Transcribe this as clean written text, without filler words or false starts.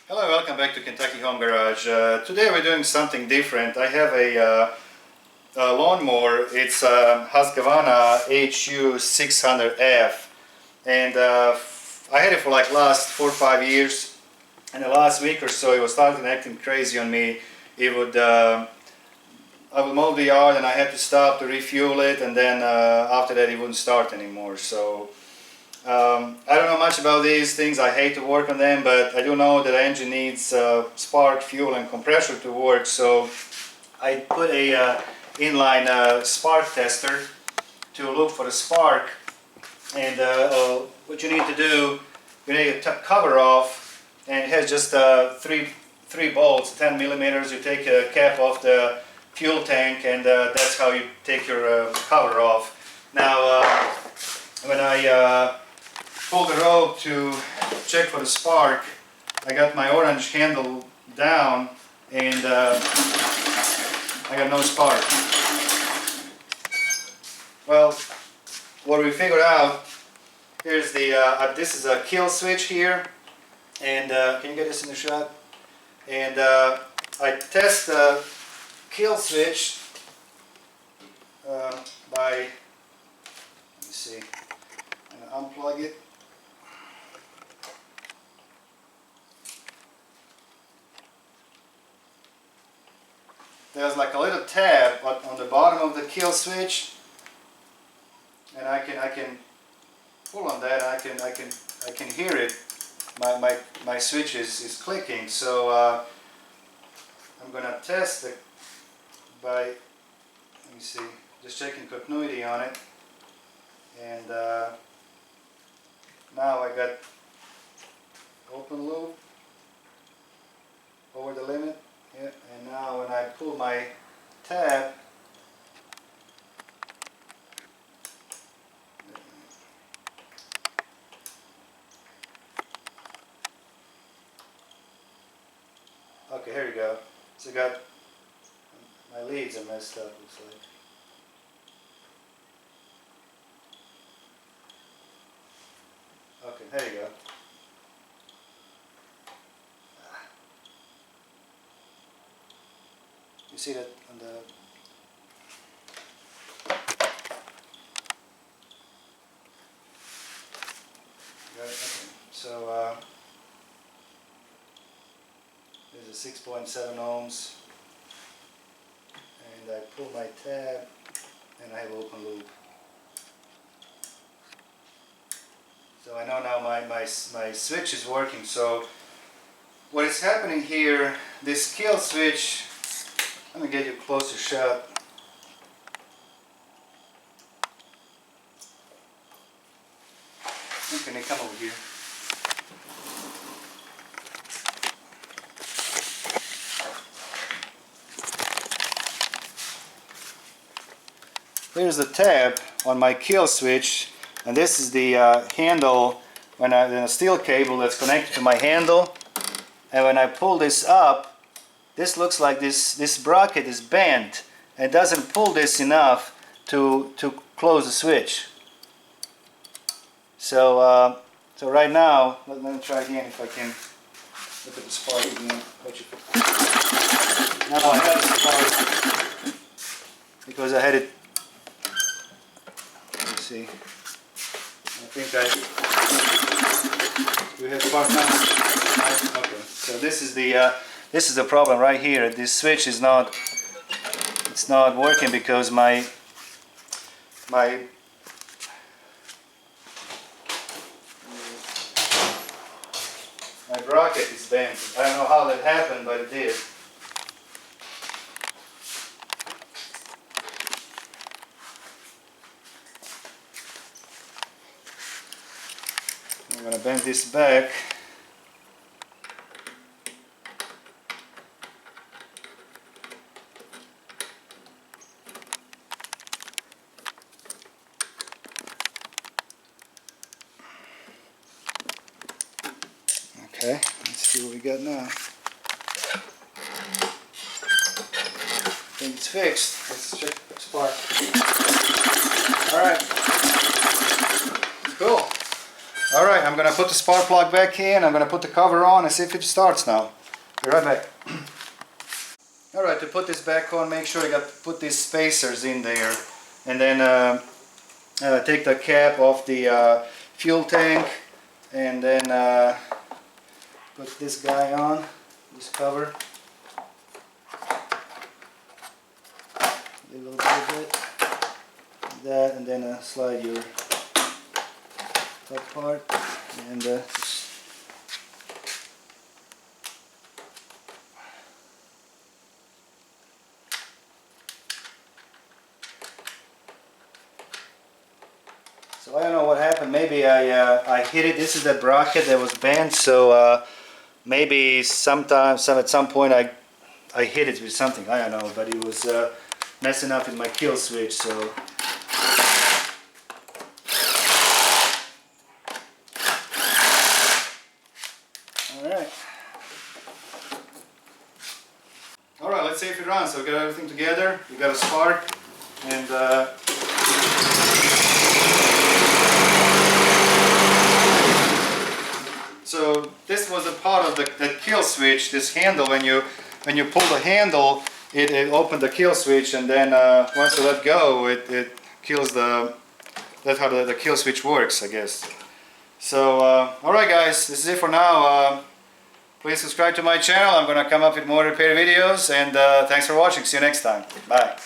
Hello, welcome back to Kentucky Home Garage. Today we're doing something different. I have a lawnmower. It's a Husqvarna HU600F, and I had it for like last 4 or 5 years. And the last week or so, it was starting acting crazy on me. It would I would mow the yard, and I had to stop to refuel it, and then after that, it wouldn't start anymore. So. I don't know much about these things. I hate to work on them, but I do know that the engine needs spark, fuel, and compressor to work. So I put a inline spark tester to look for the spark. And what you need to do, you need to cover off, and it has just three bolts, 10 millimeters. You take a cap off the fuel tank, and that's how you take your cover off. Now, when I pull the rope to check for the spark, I got my orange handle down, and I got no spark. Well, what we figured out, here's the this is a kill switch here, and can you get this in the shot? And I test the kill switch by, let me see, I'm gonna unplug it. There's like a little tab on the bottom of the kill switch, and I can pull on that. I can hear it. My switch is clicking. So I'm gonna test it by, let me see, just checking continuity on it, and now I got open loop over the limit. Yeah, and now when I pull my tab, okay, here we go. So I got, my leads are messed up, looks like. Okay, there you go. You see that on the, okay. So there's a 6.7 ohms, and I pull my tab, and I have open loop. So I know now my switch is working. So what is happening here, this kill switch, let me get you a closer shot. Can you come over here? Here's the tab on my kill switch, and this is the handle, the steel cable that's connected to my handle. And when I pull this up, this looks like this bracket is bent and doesn't pull this enough to close the switch. So so right now, let me try again if I can look at the spark again. Now I have the spark because I had it. Let me see. I think we have spark now. Okay. So this is the problem right here. This switch is not working because my bracket is bent. I don't know how that happened, but it did. I'm gonna bend this back. Okay, let's see what we got now. I think it's fixed. Let's check the spark. Alright. Cool. Alright, I'm gonna put the spark plug back in, I'm gonna put the cover on and see if it starts now. Be right back. Alright, to put this back on, make sure you put these spacers in there, and then take the cap off the fuel tank, and then put this guy on, this cover. A little bit, like that, and then slide your top part, and just so I don't know what happened. Maybe I hit it. This is the bracket that was bent, so maybe sometimes at some point I hit it with something. I don't know, but it was messing up with my kill switch. So all right, let's see if it runs. So we got everything together. We got a spark, and so this was a part of the kill switch. This handle, when you pull the handle, it opened the kill switch, and then once you let go, it kills the. That's how the kill switch works, I guess. So all right, guys, this is it for now. Please subscribe to my channel. I'm gonna come up with more repair videos, and thanks for watching. See you next time. Bye.